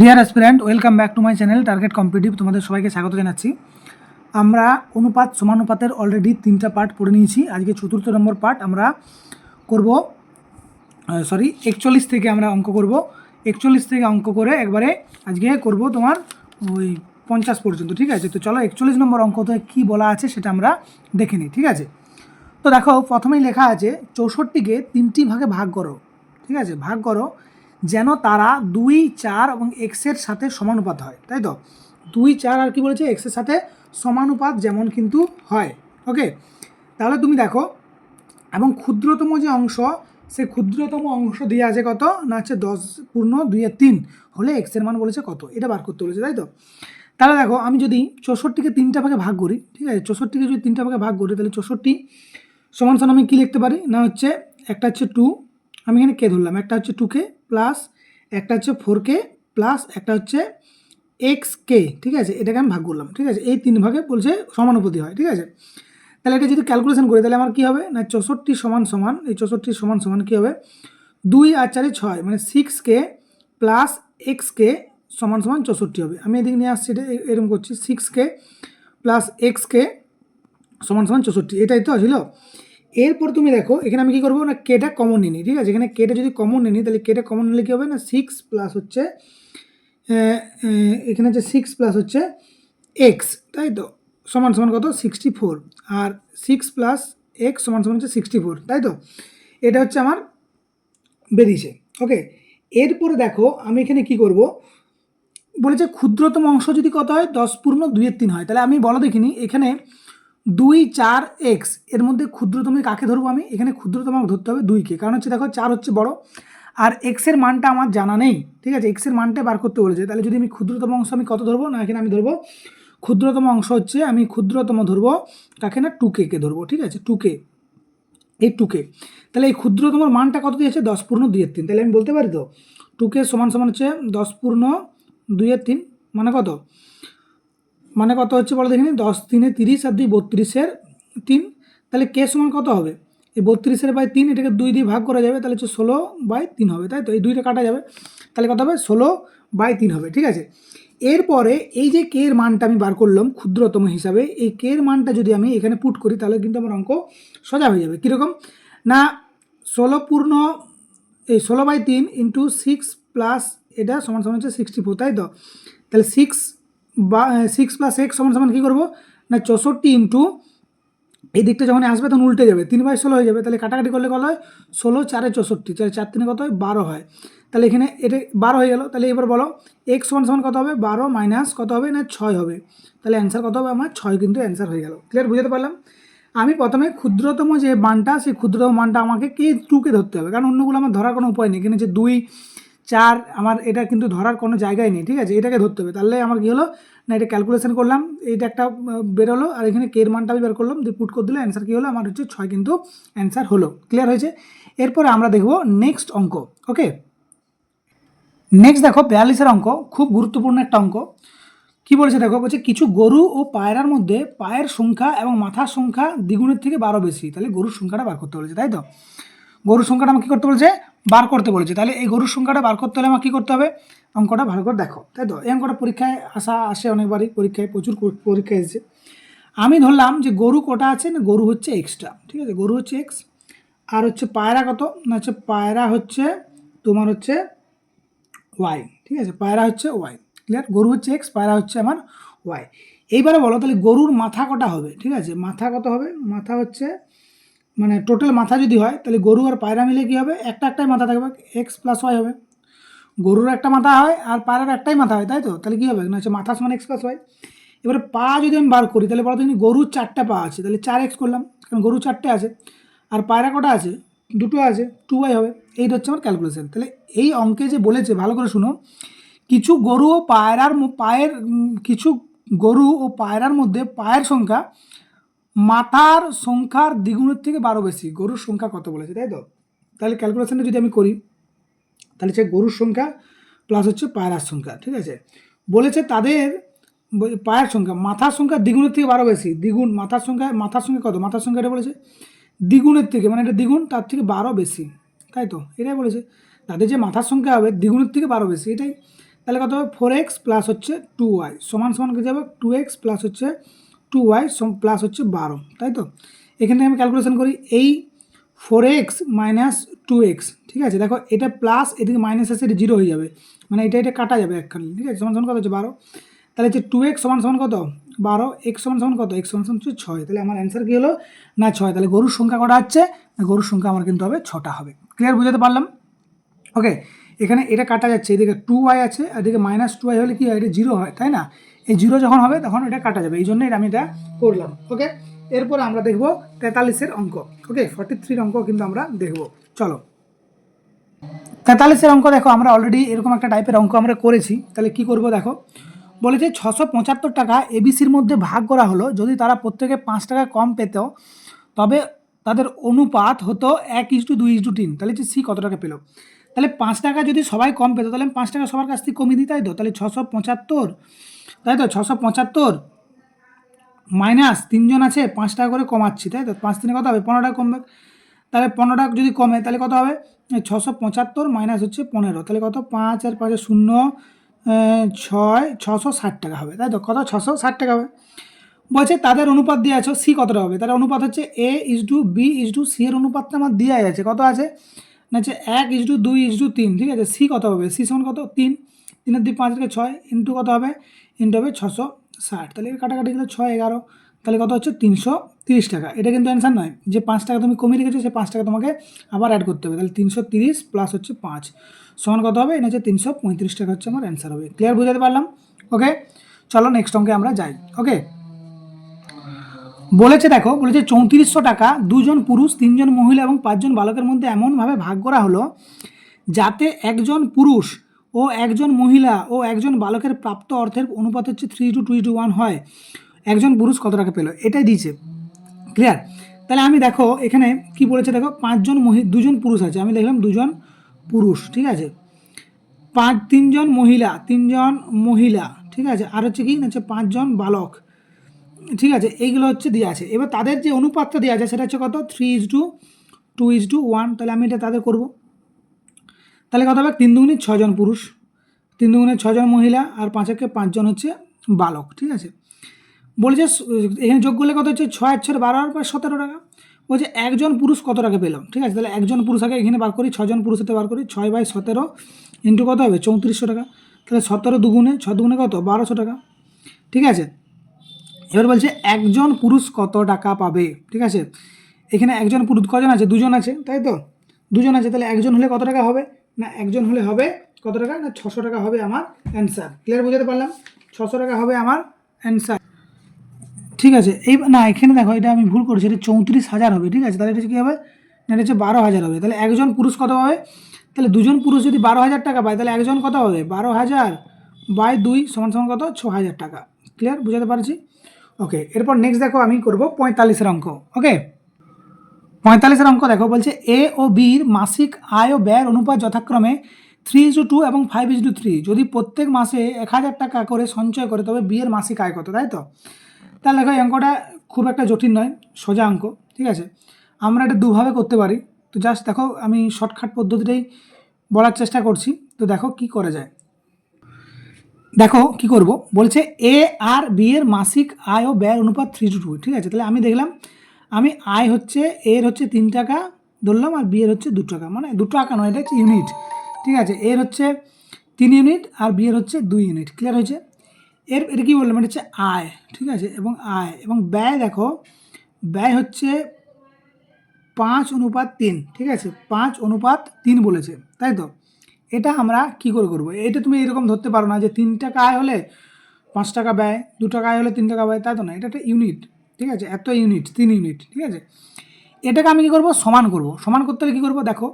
Deer aspirant, welcome back to my channel target competitive. তোমাদের সবাইকে স্বাগত জানাচ্ছি। আমরা অনুপাত সমানুপাতের অলরেডি 3টা পার্ট পড়ে নিয়েছি। আজকে 4র্থ নম্বর পার্ট আমরা করব। 41 থেকে আমরা অঙ্ক করব। 41 থেকে অঙ্ক করে একবারে আজকে করব তোমার ওই 50 পর্যন্ত। ঠিক আছে, তো চলো 41 নম্বর অঙ্কতে কী বলা আছে সেটা আমরা দেখে নিই। ঠিক আছে, তো দেখো প্রথমেই লেখা আছে 64কে 3টি ভাগে ভাগ করো। ঠিক আছে, ভাগ করো যেন তারা 2, 4 এবং এক্সের সাথে সমানুপাত হয়। তাই তো 2, 4 আর কি বলেছে, এক্সের সাথে সমানুপাত যেমন কিন্তু হয়। ওকে, তাহলে তুমি দেখো, এবং ক্ষুদ্রতম যে অংশ, সে ক্ষুদ্রতম অংশ দিয়ে আছে কত না, হচ্ছে 10^2 হলে এক্সের মান বলেছে কত, এটা বার করতে বলেছে। তাই তো, তাহলে দেখো আমি যদি 64কে 3টা ভাগে ভাগ করি, ঠিক আছে, 64কে যদি 3টা ভাগে ভাগ করি, তাহলে 64 সমান সমান আমি কী লিখতে পারি না, হচ্ছে একটা হচ্ছে 2, আমি এখানে কে ধরলাম, একটা হচ্ছে 2k প্লাস একটা হচ্ছে 4k প্লাস একটা হচ্ছে xk। ঠিক আছে, এটাকে আমি ভাগ করলাম। ঠিক আছে, এই 3 ভাগে বলছে সমানুপাতি হয়। ঠিক আছে, তাহলে এটা যদি ক্যালকুলেশন করি তাহলে আমার কী হবে না, 64 সমান সমান, এই 64 সমান সমান কী হবে, 2 আর 4 6, মানে 6k প্লাস xk সমান সমান 64 হবে। আমি এদিকে নিয়ে আসছি, এটা এরকম করছি, 6k প্লাস xk সমান সমান 64, এটাই তো ছিল। এরপর তুমি দেখো এখানে আমি কী করবো না, কেটা কমন নিই। ঠিক আছে, এখানে কেটা যদি কমন নিই তাহলে কেটা কমন নিলে কী হবে না, 6 প্লাস হচ্ছে এখানে হচ্ছে 6 প্লাস হচ্ছে এক্স, তাই তো, সমান সমান কত 64, আর 6 প্লাস এক্স সমান সমান হচ্ছে 64। তাই তো, এটা হচ্ছে আমার বেরিয়েছে। ওকে, এরপরে দেখো আমি এখানে কি করব, বলেছে ক্ষুদ্রতম অংশ যদি কত হয়, 10^2 হয়। তাহলে আমি বলো দেখিনি এখানে 2, 4 এক্স এর মধ্যে ক্ষুদ্রতম কাকে ধরবো, আমি এখানে ক্ষুদ্রতম ধরতে হবে 2কে, কারণ হচ্ছে দেখো 4 হচ্ছে বড় আর এক্সের মানটা আমার জানা নেই। ঠিক আছে, এক্সের মানটা বার করতে বলেছে, তাহলে যদি আমি ক্ষুদ্রতম অংশ আমি কত ধরবো না, এখানে আমি ধরবো ক্ষুদ্রতম অংশ হচ্ছে, আমি ক্ষুদ্রতম ধরবো কাকে না, 2k ধরবো। ঠিক আছে, 2k, এই 2k, তাহলে এই ক্ষুদ্রতম মানটা কত দিয়েছে, 10^2, তাহলে আমি বলতে পারি তো 2k সমান সমান হচ্ছে 10^2, মানে কত, মানে কত হচ্ছে বলো দেখিনি, 10 3 30 আর 2 32-এর 3, তাহলে কে সমান কত হবে, এই 32/3, এটাকে 2 দিয়ে ভাগ করা যাবে, তাহলে হচ্ছে 16/3 হবে। তাই তো, এই 2টা কাটা যাবে, তাহলে কত হবে 16/3 হবে। ঠিক আছে, এরপরে এই যে কে এর মানটা আমি বার করলাম ক্ষুদ্রতম হিসাবে, এই কে এর মানটা যদি আমি এখানে পুট করি তাহলে কিন্তু আমার অঙ্ক সোজা হয়ে যাবে। কীরকম না, 16/3 ইন্টু 6 প্লাস এটা সমান সমান হচ্ছে 64। তাই তো, তাহলে 6 প্লাস এক্স সমান সমান কী করবো না, 64 ইন্টু এই দিকটা যখন আসবে তখন উল্টে যাবে, 3/16 হয়ে যাবে, তাহলে কাটাকাটি করলে কত হয়, 16 4 64, তাহলে 4 3 কত হয় 12 হয়, তাহলে এখানে এটা 12 হয়ে গেল। তাহলে এবার বলো এক্স সমান সমান কত হবে, 12 মাইনাস কত হবে না 6 হবে, তাহলে অ্যান্সার কত হবে আমার 6 কিন্তু অ্যান্সার হয়ে গেল। ক্লিয়ার, বুঝতে পারলাম। আমি প্রথমে ক্ষুদ্রতম যে মানটা, সেই ক্ষুদ্রতম মানটা আমাকে কে 2কে ধরতে হবে, কারণ অন্যগুলো আমার ধরার কোনো উপায় নেই। এখানে যে 2, 4 আমার এটা কিন্তু ধরার কোনো জায়গায় নেই। ঠিক আছে, এটাকে ধরতে হবে, তাহলে আমার কী হলো না, এটা ক্যালকুলেশন করলাম, এইটা একটা বেরোলো, আর এখানে কের মানটা আমি বের করলাম, দিয়ে পুট করে দিলে অ্যান্সার কী হলো আমার হচ্ছে 6 কিন্তু অ্যান্সার হলো। ক্লিয়ার হয়েছে। এরপরে আমরা দেখব নেক্সট অঙ্ক। ওকে, নেক্সট দেখো 42-এর অঙ্ক, খুব গুরুত্বপূর্ণ একটা অঙ্ক। কি বলেছে দেখো, বলছে কিছু গরু ও পায়রার মধ্যে পায়ের সংখ্যা এবং মাথার সংখ্যা দ্বিগুণের থেকে 12 বেশি, তাহলে গরুর সংখ্যাটা বার করতে বলেছে। তাই তো, গরুর সংখ্যাটা আমাকে কী করতে বলেছে, বার করতে বলেছে। তাহলে এই গরুর সংখ্যাটা বার করতে হলে আমার কী করতে হবে, অঙ্কটা ভালো করে দেখো। তাই তো, এই অঙ্কটা পরীক্ষায় আসে অনেকবারই, পরীক্ষায় প্রচুর পরীক্ষায় এসেছে। আমি ধরলাম যে গরু কটা আছে না, গরু হচ্ছে এক্সটা। ঠিক আছে, গরু হচ্ছে এক্স, আর হচ্ছে পায়রা কত না, হচ্ছে পায়রা হচ্ছে তোমার হচ্ছে ওয়াই। ঠিক আছে, পায়রা হচ্ছে ওয়াই। ক্লিয়ার, গরু হচ্ছে এক্স, পায়রা হচ্ছে আমার ওয়াই। এইবারে বলো তাহলে গরুর মাথা কটা হবে। ঠিক আছে, মাথা কত হবে, মাথা হচ্ছে মানে টোটাল মাথা যদি হয় তাহলে গরু আর পায়রা মিলে কী হবে, একটাই মাথা থাকবে, এক্স প্লাস ওয়াই হবে। গরুর একটা মাথা হয় আর পায়রার একটাই মাথা হয়। তাই তো, তাহলে কী হবে না, হচ্ছে মাথা সমান এক্স প্লাস ওয়াই। এবারে পা যদি আমি বার করি তাহলে বলো তুমি, গরুর 4টা পা আছে, তাহলে 4x করলাম, কারণ গরু 4টে আছে, আর পায়রা কটা আছে, 2টো আছে, 2y হবে। এইটা হচ্ছে আমার ক্যালকুলেশন। তাহলে এই অঙ্কে যে বলেছে ভালো করে শুনো, কিছু গরু ও পায়রার কিছু গরু ও পায়রার মধ্যে পায়ের সংখ্যা মাথার সংখ্যার দ্বিগুণের থেকে 12 বেশি, গরুর সংখ্যা কত বলেছে। তাই তো, তাহলে ক্যালকুলেশনটা যদি আমি করি তাহলে সে গরুর সংখ্যা প্লাস হচ্ছে পায়রার সংখ্যা। ঠিক আছে, বলেছে তাদের পায়ের সংখ্যা মাথার সংখ্যা দ্বিগুণের থেকে 12 বেশি, দ্বিগুণ মাথার সংখ্যা কত, মাথার সংখ্যাটা বলেছে দ্বিগুণের থেকে, মানে এটা দ্বিগুণ, তার থেকে 12 বেশি। তাই তো, এটাই বলেছে তাদের যে মাথার সংখ্যা হবে দ্বিগুণের থেকে 12 বেশি, এটাই। তাহলে কত হবে 4x প্লাস হচ্ছে 2y সমান সমান কী যাবে 2x প্লাস হচ্ছে 2y প্লাস হচ্ছে 12, তাই তো। এখান থেকে আমি ক্যালকুলেশন করি এই 4x মাইনাস 2x, ঠিক আছে। দেখো এটা প্লাস এদিকে মাইনাস আছে, এটা 0 হয়ে যাবে, মানে এটা কাটা যাবে একখানে, ঠিক আছে। সমান সমান কত হচ্ছে 12, তাহলে হচ্ছে 2x সমান সমান কত 12, x সমান সমান কত, x সমান সমান হচ্ছে 6। তাহলে আমার অ্যান্সার কী হলো না 6। তাহলে গরুর সংখ্যা কটা হচ্ছে, গরুর সংখ্যা আমার কিন্তু হবে 6টা হবে। ক্লিয়ার বুঝাতে পারলাম? ওকে, এখানে এটা কাটা যাচ্ছে, এদিকে 2y আছে, এদিকে মাইনাস 2y হলে কি হয়, এটা 0 হয়, তাই না। এই 0 যখন হবে তখন এটা কাটা যাবে, এই জন্য আমি এটা করলাম। ওকে, এরপর আমরা দেখব 43-এর অঙ্ক। ওকে, 43-র অঙ্ক কিন্তু আমরা দেখব। চলো 43-এর অঙ্ক দেখো, আমরা অলরেডি এরকম একটা টাইপের অঙ্ক আমরা করেছি। তাহলে কি করব দেখো, বলেছে 675 টাকা এবিসির মধ্যে ভাগ করা হলো, যদি তারা প্রত্যেকে 5 টাকা কম পেত তবে তাদের অনুপাত হতো 1:2:3। তাহলে হচ্ছে সি কত টাকা পেল। তাহলে 5 টাকা যদি সবাই কম পেত তাহলে আমি 5 টাকা সবার কাছ থেকে কমিয়ে দিই, তাই তো। তাহলে 675, তাই তো 675 মাইনাস 3 জন আছে 5 টাকা করে কমাচ্ছি, তাই তো। 5 3 কত হবে 15 টাকা কমবে, তাহলে 15 টাকা যদি কমে তাহলে কত হবে 675 মাইনাস হচ্ছে 15, তাহলে কত 5 আর 5 0 6 660 টাকা হবে, তাই তো। কত 660 টাকা হবে। বলছে তাদের অনুপাত দিয়ে আছে, সি কতটা হবে, তার অনুপাত হচ্ছে A:B:C এর অনুপাতটা আমার দেওয়া আছে, কত আছে না হচ্ছে 1:2:3, ঠিক আছে। সি কত হবে, সি সমান কত 3, 3 2 5 6 ইন্টু কত হবে, ইন্টু হবে 660। তাহলে এর কাটাকাটি গেলে 6 11, তাহলে কত হচ্ছে 330 টাকা। এটা কিন্তু অ্যান্সার নয়, যে 5 টাকা তুমি কমিয়ে রেখেছো সেই 5 টাকা তোমাকে আবার অ্যাড করতে হবে। তাহলে 330 প্লাস হচ্ছে 5 সমান কত হবে, এটা হচ্ছে 335 টাকা হচ্ছে আমার অ্যান্সার হবে। ক্লিয়ার বুঝাতে পারলাম? ওকে, চলো নেক্সট অঙ্কে আমরা যাই। ওকে, বলেছে দেখো, বলেছে 3400 টাকা 2 জন পুরুষ 3 জন মহিলা এবং 5 জন বালকের মধ্যে এমনভাবে ভাগ করা হলো যাতে একজন পুরুষ ও একজন মহিলা ও একজন বালকের প্রাপ্ত অর্থের অনুপাত হচ্ছে 3:2:1 হয়। একজন পুরুষ কত টাকা পেল, এটাই দিয়েছে। ক্লিয়ার? তাহলে আমি দেখো এখানে কি বলেছে দেখো, 5 জন 2 জন পুরুষ আছে, আমি দেখলাম 2 জন পুরুষ, ঠিক আছে। 3 জন মহিলা, 3 জন মহিলা, ঠিক আছে। আর হচ্ছে কি হচ্ছে 5 জন বালক, ঠিক আছে। এইগুলো হচ্ছে দেওয়া আছে। এবার তাদের যে অনুপাতটা দেওয়া আছে সেটা হচ্ছে কত 3:2:1। তাহলে আমি এটা তাদের করব। তাহলে কত হবে 3 দুগুণে 6 জন পুরুষ, 3 দুগুণে 6 জন মহিলা, আর 5 5 জন হচ্ছে বালক, ঠিক আছে। বলছে এখানে যোগ করলে কত হচ্ছে 6 আর 6 12 আর 17 টাকা। বলছে একজন পুরুষ কত টাকা পেল, ঠিক আছে। তাহলে একজন পুরুষ আগে এখানে বার করি, 6 জন পুরুষ হতে বার করি, 6/17 ইন্টু কত হবে 3400 টাকা। তাহলে 17 দুগুণে 6 দুগুণে কত 1200 টাকা, ঠিক আছে। এবার বলছে একজন পুরুষ কত টাকা পাবে, ঠিক আছে। এখানে একজন পুরুষ কজন আছে, 2 জন আছে, তাই তো 2 জন আছে। তাহলে একজন হলে কত টাকা হবে না, একজন হলে হবে কত টাকা না 600 টাকা হবে আমার অ্যান্সার। ক্লিয়ার বুঝাতে পারলাম? 600 টাকা হবে আমার অ্যান্সার, ঠিক আছে। এই না এখানে দেখো এটা আমি ভুল করেছি, এটা 34,000 হবে, ঠিক আছে। তাহলে এটা কী হবে না, এটা হচ্ছে 12,000 হবে। তাহলে একজন পুরুষ কত হবে, তাহলে 2 জন পুরুষ যদি 12,000 টাকা পায় তাহলে একজন কত হবে 12,000/2 সমান সমান কত 6,000 টাকা। ক্লিয়ার বুঝাতে পারছি? ওকে, এরপর নেক্সট দেখো আমি করব 45-এর অঙ্ক। ওকে, 45-এর অঙ্ক দেখো, বলছে এ ও বির মাসিক আয় ও ব্যয়ের অনুপাত যথাক্রমে 3:2 এবং 5:3। যদি প্রত্যেক মাসে 1,000 টাকা করে সঞ্চয় করে তবে বিয়ের মাসিক আয় কত, তাই তো। তাহলে দেখো এই অঙ্কটা খুব একটা জটিল নয়, সোজা অঙ্ক, ঠিক আছে। আমরা এটা দুভাবে করতে পারি। তো জাস্ট দেখো আমি শর্টকাট পদ্ধতিটাই বলার চেষ্টা করছি, তো দেখো কি করা যায়। দেখো কি করব, বলছে এ আর বি এর মাসিক আয় ও ব্যয়ের অনুপাত 3:2, ঠিক আছে। তাহলে আমি দেখলাম আমি আয় হচ্ছে এর হচ্ছে 3 টাকা ধরলাম, আর বি এর হচ্ছে 2 টাকা, মানে 2 টাকা নয়, এটা হচ্ছে ইউনিট, ঠিক আছে। এর হচ্ছে 3 ইউনিট আর বি এর হচ্ছে 2 ইউনিট। ক্লিয়ার হয়েছে? এটা কী বললাম, এটা হচ্ছে আয়, ঠিক আছে। এবং আয় এবং ব্যয় দেখো, ব্যয় হচ্ছে 5:3, ঠিক আছে। 5:3 বলেছে, তাই তো। এটা আমরা কি করে করবো, এটা তুমি এরকম ধরতে পারো না যে 3 টাকা আয় হলে 5 টাকা ব্যয়, 2 টাকা আয় হলে 3 টাকা ব্যয়, তাই তো না। এটা একটা ইউনিট, ঠিক আছে। এত ইউনিট 3 ইউনিট, ঠিক আছে। এটাকে আমি কী করবো সমান করব। সমান করতে হলে কী করবো দেখো,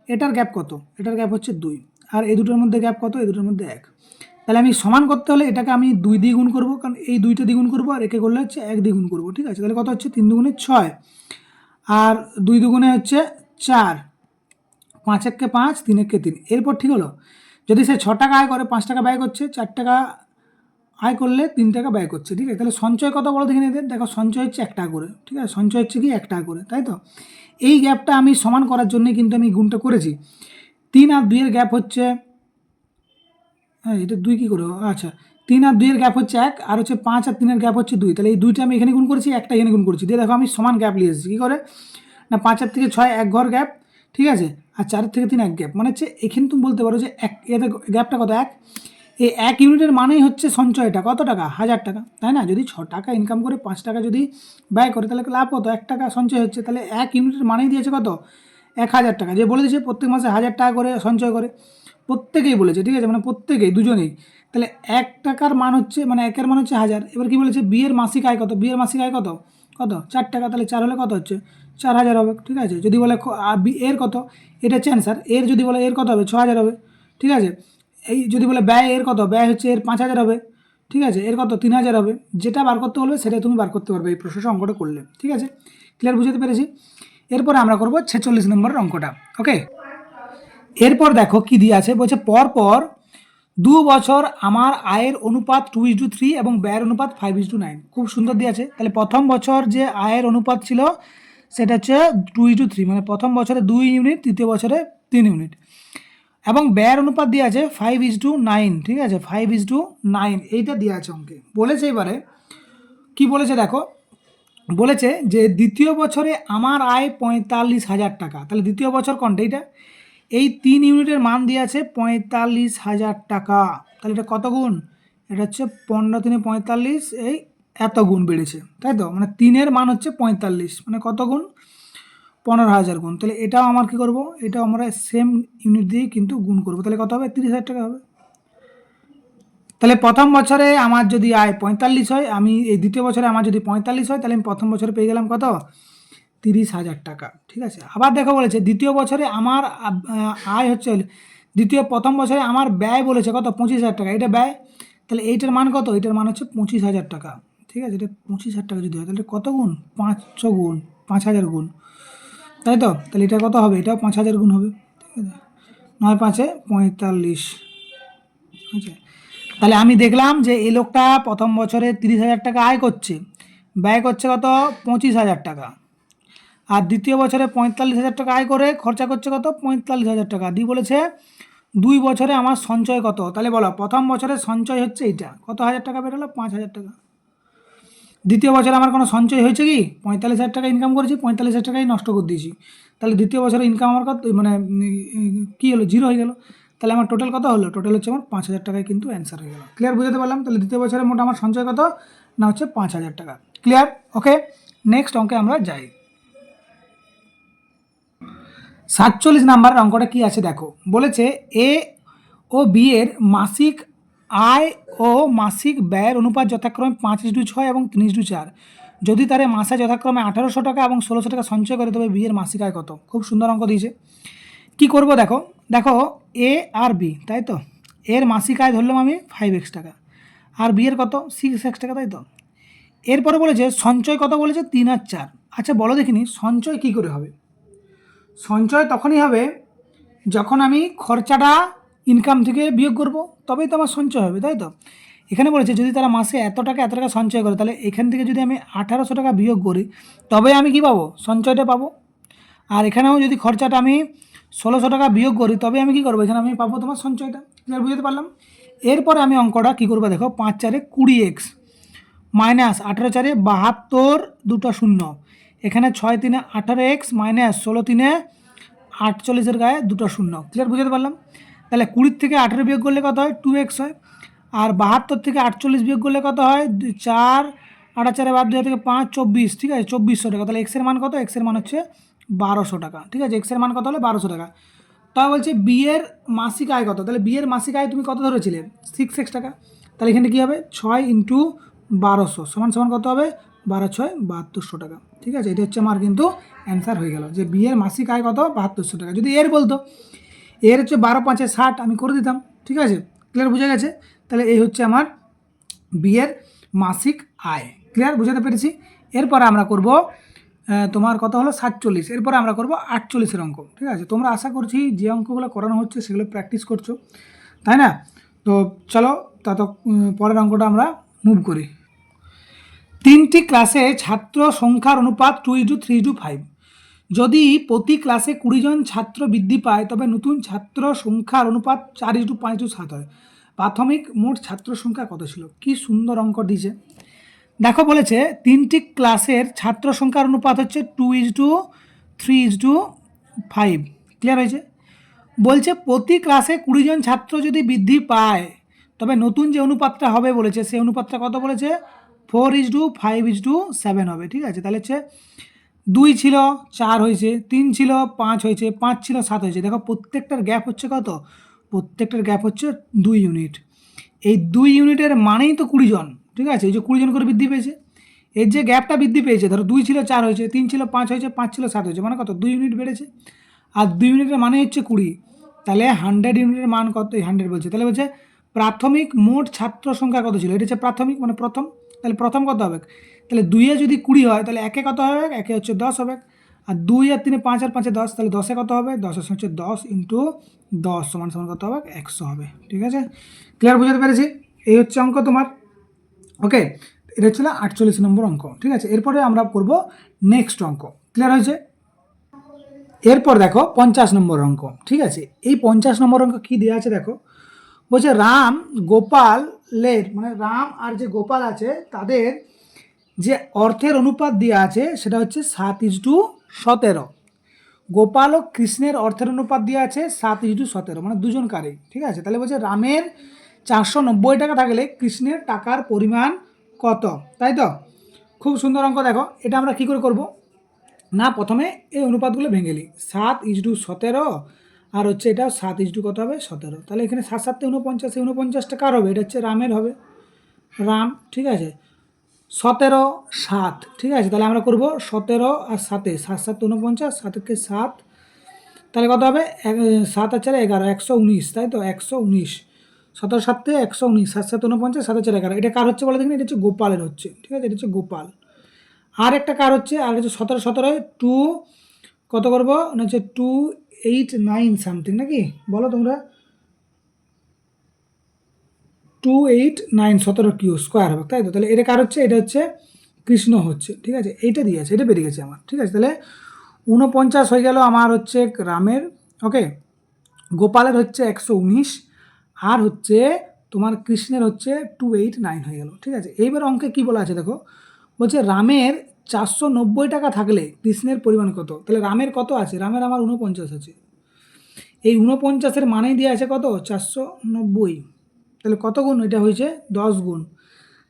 এটার গ্যাপ কত, এটার গ্যাপ হচ্ছে 2, আর এই দুটোর মধ্যে গ্যাপ কত, এই দুটোর মধ্যে 1। তাহলে আমি সমান করতে হলে এটাকে আমি 2 দিয়ে গুণ করবো, কারণ এই 2টা দ্বিগুণ করবো, আর একে করলে হচ্ছে 1 দিয়ে গুণ করবো, ঠিক আছে। তাহলে কত হচ্ছে 3 দুগুণে 6, আর 2 দুগুণে হচ্ছে 4, 5 1 5, 3 1 3। এরপর ঠিক হলো, যদি সে 6 টাকা আয় করে 5 টাকা ব্যয় করছে, 4 টাকা আয় করলে 3 টাকা ব্যয় করছে, ঠিক আছে। তাহলে সঞ্চয় কত বলো দেখে এদের, দেখো সঞ্চয় হচ্ছে 1 টাকা করে, ঠিক আছে। সঞ্চয় হচ্ছে কি 1 টাকা করে, তাই তো। এই গ্যাপটা আমি সমান করার জন্যই কিন্তু আমি গুণটা করেছি। 3 আর 2 এর গ্যাপ হচ্ছে হ্যাঁ এটা 2 কী করে আচ্ছা 3 আর 2 এর গ্যাপ হচ্ছে 1 আর হচ্ছে 5 আর 3 এর গ্যাপ হচ্ছে 2, তাহলে এই 2টা আমি এখানে গুণ করেছি, একটা এখানে গুণ করেছি, দিয়ে দেখো আমি সমান গ্যাপ নিয়ে এসেছি। কী করে না 5 আর থেকে 6 এক ঘর গ্যাপ, ঠিক আছে, আর 4 থেকে 3 এক গ্যাপ, মানে হচ্ছে এখানে তুমি বলতে পারো যে এক এদের গ্যাপটা কত 1, এই 1 ইউনিটের মানেই হচ্ছে সঞ্চয়টা কত টাকা 1000 টাকা, তাই না? যদি 6 টাকা ইনকাম করে 5 টাকা যদি ব্যয় করে তাহলে লাভ কত 1 টাকা সঞ্চয় হচ্ছে, তাহলে 1 ইউনিটের মানেই দিয়েছে কত 1000 টাকা। যে বলে দিয়েছে প্রত্যেক মাসে 1000 টাকা করে সঞ্চয় করে, প্রত্যেকেই বলেছে, ঠিক আছে, মানে প্রত্যেকেই দুজনেই। তাহলে 1 টাকার মান হচ্ছে মানে 1-এর মান হচ্ছে 1000। এবার কি বলেছে বিয়ের মাসিক আয় কত, বিয়ের মাসিক আয় কত 4 টাকা, তাহলে 4 হলে কত হচ্ছে 4000 হবে, ঠিক আছে। যদি বলে এর কত, এটা হচ্ছে অ্যান্সার। এর যদি বলে এর কত হবে 6000 হবে, ঠিক আছে। এই যদি বলে ব্যয় এর কত, ব্যয় হচ্ছে এর 5000 হবে, ঠিক আছে। এর কত 3000 হবে, যেটা বার করতে বলবে সেটা তুমি বার করতে পারবে এই প্রসেসে অঙ্কটা করলে, ঠিক আছে। ক্লিয়ার বুঝতে পেরেছি। এরপরে আমরা করব 46 নম্বরের অঙ্কটা, ওকে। এরপর দেখো কি দিয়ে আছে, বলছে পরপর 2 বছর আমার আয়ের অনুপাত 2:3 এবং ব্যয়ের অনুপাত 5:9। খুব সুন্দর দিয়ে আছে। তাহলে প্রথম বছর যে আয়ের অনুপাত ছিল সেটা হচ্ছে 2:3, মানে প্রথম বছরে 2 ইউনিট, দ্বিতীয় বছরে 3 ইউনিট, এবং ব্যয়ের অনুপাত দিয়ে আছে 5:9, ঠিক আছে, 5:9 এইটা দিয়ে আছে অঙ্কে। বলেছে এবারে কি বলেছে দেখো, বলেছে যে দ্বিতীয় বছরে আমার আয় 45,000 টাকা। তাহলে দ্বিতীয় বছর কোনটা, এইটা এই 3 ইউনিটের মান দিয়ে আছে 45,000 টাকা। তাহলে এটা কত গুণ, এটা হচ্ছে 15 × 45, এই এত গুণ বেড়েছে, তাই তো, মানে 3-এর মান হচ্ছে 45, মানে কত গুণ 15,000 গুণ। তাহলে এটাও আমার কী করবো, এটাও আমরা সেম ইউনিট দিয়েই কিন্তু গুণ করবো, তাহলে কত হবে 30,000 টাকা হবে। তাহলে প্রথম বছরে আমার যদি আয় 45 হয়, আমি এই দ্বিতীয় বছরে আমার যদি 45 হয়, তাহলে আমি প্রথম বছরে পেয়ে গেলাম কত 30,000 টাকা, ঠিক আছে। আবার দেখো বলেছে দ্বিতীয় বছরে আমার আয় হচ্ছে প্রথম বছরে আমার ব্যয় বলেছে কত 25,000 টাকা, এটা ব্যয়, তাহলে এইটার মান কত, এইটার মান হচ্ছে 25,000 টাকা, ঠিক আছে। এটা 25,000 টাকা যদি হয় তাহলে কত গুণ 500 গুণ, 5,000 গুণ, তাই তো। তাহলে এটা কত হবে, এটাও 5,000 গুণ হবে, ঠিক আছে, 9 × 5 = 45, আচ্ছা। তাহলে আমি দেখলাম যে এই লোকটা প্রথম বছরে 30,000 টাকা আয় করছে, ব্যয় করছে কত 25,000 টাকা, আর দ্বিতীয় বছরে 45,000 টাকা আয় করে খরচা করছে কত 45,000 টাকা। দিয়ে বলেছে 2 বছরে আমার সঞ্চয় কত, তাহলে বলো প্রথম বছরে সঞ্চয় হচ্ছে এইটা, কত হাজার টাকা বেরোলো 5,000 টাকা। দ্বিতীয় বছরে আমার কোনো সঞ্চয় হয়েছে কি, 45,000 টাকা ইনকাম করেছি, 45,000 টাকাই নষ্ট করে দিয়েছি, তাহলে দ্বিতীয় বছরে ইনকাম আমার কত, মানে কী হলো 0 হয়ে গেল। তাহলে আমার টোটাল কত হলো, টোটাল হচ্ছে আমার 5,000 টাকায় কিন্তু অ্যান্সার হয়ে গেল। ক্লিয়ার বুঝতে পারলাম। তাহলে দ্বিতীয় বছরে মোট আমার সঞ্চয় কত না হচ্ছে 5,000 টাকা। ক্লিয়ার, ওকে। নেক্সট অঙ্কে আমরা যাই। 47 নাম্বার অঙ্কটা কি আছে দেখো, বলেছে এ ও বি এর মাসিক আয় ও মাসিক ব্যয়ের অনুপাত যথাক্রমে 5:6 এবং 3:4। যদি তারা মাসে যথাক্রমে 1800 টাকা এবং 1600 টাকা সঞ্চয় করে, তবে বি এর মাসিক আয় কত। খুব সুন্দর অঙ্ক দিয়েছে। কি করব দেখো, দেখো এ আর বি, তাই তো, এর মাসিক আয় ধরলাম আমি 5x টাকা, আর বি এর কত 6x টাকা, তাই তো। এরপরে বলেছে সঞ্চয় কত বলেছে 3 আর 4। আচ্ছা বলো দেখিনি সঞ্চয় কি করে হবে। সঞ্চয় তখনই হবে যখন আমি খরচাটা ইনকাম থেকে বিয়োগ করব, তবেই তো আমার সঞ্চয় হবে, তাই তো। এখানে বলেছে যদি তারা মাসে এত টাকা সঞ্চয় করে, তাহলে এখান থেকে যদি আমি 1800 টাকা বিয়োগ করি তবে আমি কি পাবো, সঞ্চয়টা পাবো। আর এখানেও যদি খরচাটা আমি 1600 টাকা বিয়োগ করি তবে আমি কি করবো, এখানে আমি পাবো তোমার সঞ্চয়টা। ক্লিয়ার বুঝতে পারলাম। এরপরে আমি অঙ্কটা কী করবো দেখো, 5 × 4 = 20x মাইনাস 18 × 4 = 72, দুটো শূন্য, এখানে 6 × 3 = 18x মাইনাস 16 × 3 = 48, গায়ে দুটো শূন্য। ক্লিয়ার বুঝতে পারলাম। তাহলে 20 থেকে 18 বিয়োগ করলে কত হয় 2x হয়, আর 72 থেকে 48 বিয়োগ করলে কত হয় 4, 8 × 4 = 2 থেকে 5, 24, ঠিক আছে, 2400 টাকা। তাহলে এক্সের মান কত, এক্সের মান হচ্ছে 1200 টাকা, ঠিক আছে, এক্সের মান কত হলে 1200 টাকা। তা বলছে বিয়ের মাসিক আয় কত, তাহলে বিয়ের মাসিক আয় তুমি কত ধরেছিলে 6x টাকা, তাহলে এখানে কী হবে 6 × 1200 সমান কত হবে 12 × 6 = 7200 টাকা, ঠিক আছে। এটা হচ্ছে আমার কিন্তু অ্যান্সার হয়ে গেল যে বিয়ের মাসিক আয় কত 7200 টাকা। যদি এর বলতো এর হচ্ছে 12 × 5 = 60, আমি করে দিতাম, ঠিক আছে। ক্লিয়ার বুঝে গেছে। তাহলে এই হচ্ছে আমার বিয়ের মাসিক আয়। ক্লিয়ার বুঝাতে পেরেছি। এরপরে আমরা করব তোমার কত হলো 47, এরপরে আমরা করব 48-এর অঙ্ক, ঠিক আছে। তোমরা আশা করছি যে অঙ্কগুলো করানো হচ্ছে সেগুলো প্র্যাকটিস করছো, তাই না। তো চলো পরের অঙ্কটা আমরা মুভ করি। 3টি ক্লাসে ছাত্র সংখ্যার অনুপাত 2:3:5। যদি প্রতি ক্লাসে 20 জন ছাত্র বৃদ্ধি পায় তবে নতুন ছাত্র সংখ্যার অনুপাত 4:5:7 হয়। প্রাথমিক মোট ছাত্র সংখ্যা কত ছিল? কি সুন্দর অঙ্ক দিয়েছে। দেখো বলেছে 3টি ক্লাসের ছাত্র সংখ্যার অনুপাত হচ্ছে 2:3:5। ক্লিয়ার হয়েছে? বলছে প্রতি ক্লাসে 20 জন ছাত্র যদি বৃদ্ধি পায় তবে নতুন যে অনুপাতটা হবে বলেছে সেই অনুপাতটা কত বলেছে? 4:5:7 হবে। ঠিক আছে, তাহলে হচ্ছে 2 ছিল 4 হয়েছে, 3 ছিল 5 হয়েছে, 5 ছিল 7 হয়েছে। দেখো প্রত্যেকটার গ্যাপ হচ্ছে কত? প্রত্যেকটার গ্যাপ হচ্ছে 2 ইউনিট। এই 2 ইউনিটের মানেই তো 20 জন। ঠিক আছে, এই যে 20 জন করে বৃদ্ধি পেয়েছে, এর যে গ্যাপটা বৃদ্ধি পেয়েছে, ধরো 2 ছিল 4 হয়েছে, 3 ছিল 5 হয়েছে, 5 ছিল 7 হয়েছে, মানে কত? 2 ইউনিট বেড়েছে। আর 2 ইউনিটের মানে হচ্ছে 20। তাহলে 100 ইউনিটের মান কত? 100 বলছে। তাহলে বলছে প্রাথমিক মোট ছাত্র সংখ্যা কত ছিল? এটা হচ্ছে প্রাথমিক মানে প্রথম। তাহলে প্রথম কত হবে? তাহলে 2-এ যদি 20 হয় তাহলে 1-এ কত হবে? 1-এ হচ্ছে 10 হবে। আর 2 আর 3-এ 5 আর 5-এ 10, তাহলে 10-এ কত হবে? 10 হচ্ছে 10 ইন্টু 10 সমান সমান কত হবে? 100 হবে। ঠিক আছে, ক্লিয়ার বুঝতে পেরেছি? এই হচ্ছে অঙ্ক তোমার। ওকে, এটা ছিল 48 নম্বর অঙ্ক। ঠিক আছে, এরপরে আমরা করব নেক্সট অঙ্ক। ক্লিয়ার হয়েছে? এরপর দেখো 50 নম্বর অঙ্ক। ঠিক আছে, এই 50 নম্বর অঙ্ক কি দেওয়া আছে দেখো। বলছে রাম গোপালের, মানে রাম আর যে গোপাল আছে তাদের যে অর্থের অনুপাত দেওয়া আছে সেটা হচ্ছে 7:17। গোপাল ও কৃষ্ণের অর্থের অনুপাত দেওয়া আছে 7:17, মানে দুজন কারে। ঠিক আছে, তাহলে বলছে রামের 490 টাকা থাকলে কৃষ্ণের টাকার পরিমাণ কত? তাই তো? খুব সুন্দর অঙ্ক। দেখো এটা আমরা কী করে করব না, প্রথমে এই অনুপাতগুলো ভেঙে নিই। 7:17 আর হচ্ছে এটা 7: কত হবে? 17। তাহলে এখানে 7 7 49, 49টা কার হবে? এটা হচ্ছে রামের হবে, রাম। ঠিক আছে, 17 7। ঠিক আছে, তাহলে আমরা করব 17 আর 7-এ, 7 7 49, 7-কে 7, তাহলে কত হবে? 7 আর 4 11, 119। তাই তো? 119। 17 7-এ 119, 7 7 49, 7 4 11। এটা কার হচ্ছে বলে দেখুন? এটা হচ্ছে গোপালের হচ্ছে। ঠিক আছে, এটা হচ্ছে গোপাল। আর একটা কার হচ্ছে? আর হচ্ছে 17 17 2 কত করবো না হচ্ছে 289 সামথিং, নাকি বলো তোমরা? 289 17 কিউ স্কোয়ার হবে, তাই তো? তাহলে এটা কার হচ্ছে? এটা হচ্ছে কৃষ্ণ হচ্ছে। ঠিক আছে, এইটা দিয়েছে, এটা বেরিয়ে গেছে আমার। ঠিক আছে, তাহলে 49 হয়ে গেল আমার হচ্ছে রামের। ওকে, গোপালের হচ্ছে 119, আর হচ্ছে তোমার কৃষ্ণের হচ্ছে 289 হয়ে গেল। ঠিক আছে, এইবার অঙ্কে কি বলা আছে দেখো। বলছে রামের 490 টাকা থাকলে কৃষ্ণের পরিমাণ কত? তাহলে রামের কত আছে? রামের আমার 49 আছে। এই 49-এর মানেই দিয়ে আছে কত? 490। তাহলে কত গুণ? এটা হয়েছে 10 গুণ।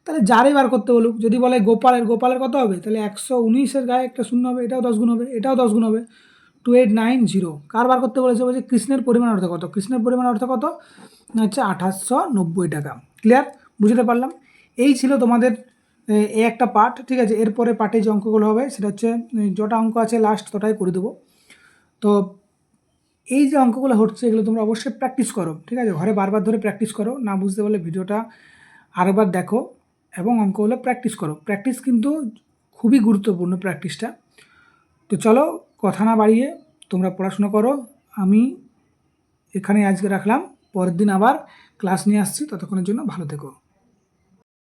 তাহলে যারই বার করতে বলুক, যদি বলে গোপালের, গোপালের কত হবে? তাহলে 119-এর গায়ে একটা শূন্য হবে, এটাও 10 গুণ হবে, এটাও 10 গুণ হবে, 2890। কার বার করতে বলেছে? বলছে কৃষ্ণের পরিমাণ অর্থ কত? কৃষ্ণের পরিমাণ অর্থ কত? হচ্ছে 2890 টাকা। ক্লিয়ার? বুঝতে পারলাম? এই ছিল তোমাদের এই একটা পার্ট। ঠিক আছে, এরপরে পার্টে যে অঙ্কগুলো হবে সেটা হচ্ছে যটা অঙ্ক আছে লাস্ট তটাই করে দেবো। তো এই যে অঙ্কগুলো হচ্ছে এগুলো তোমরা অবশ্যই প্র্যাকটিস করো। ঠিক আছে, ঘরে বারবার ধরে প্র্যাকটিস করো। না বুঝতে পারলে ভিডিওটা আরেকবার দেখো এবং অঙ্কগুলো প্র্যাকটিস করো। প্র্যাকটিস কিন্তু খুবই গুরুত্বপূর্ণ, প্র্যাকটিসটা। তো চলো কথা না বাড়িয়ে তোমরা পড়াশোনা করো। আমি এখানে আজকে রাখলাম, পরের দিন আবার ক্লাস নিয়ে আসছি। ততক্ষণের জন্য ভালো থেকো।